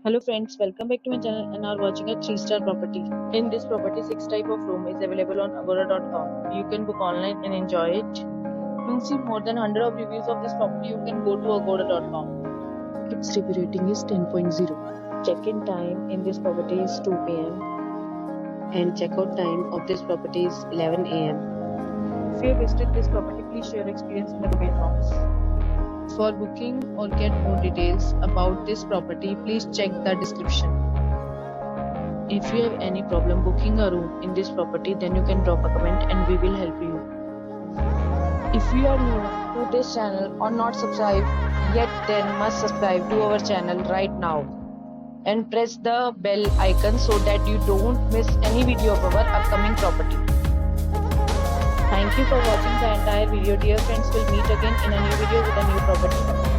Hello friends, welcome back to my channel and are watching a 3-star property. In this property, 6 type of room is available on agora.com. You can book online and enjoy it. To see more than 100 of reviews of this property, you can go to agora.com. Its review rating is 10.0. Check-in time in this property is 2 p.m. and check-out time of this property is 11 a.m. If you have visited this property, please share your experience in the comment box. For booking or get more details about this property, please check the description. If you have any problem booking a room in this property, then you can drop a comment and we will help you. If you are new to this channel or not subscribed yet, then must subscribe to our channel right now and press the bell icon so that you don't miss any video of our upcoming property. Thank you for watching the entire video. Dear friends, we'll meet again in a new video with a new property.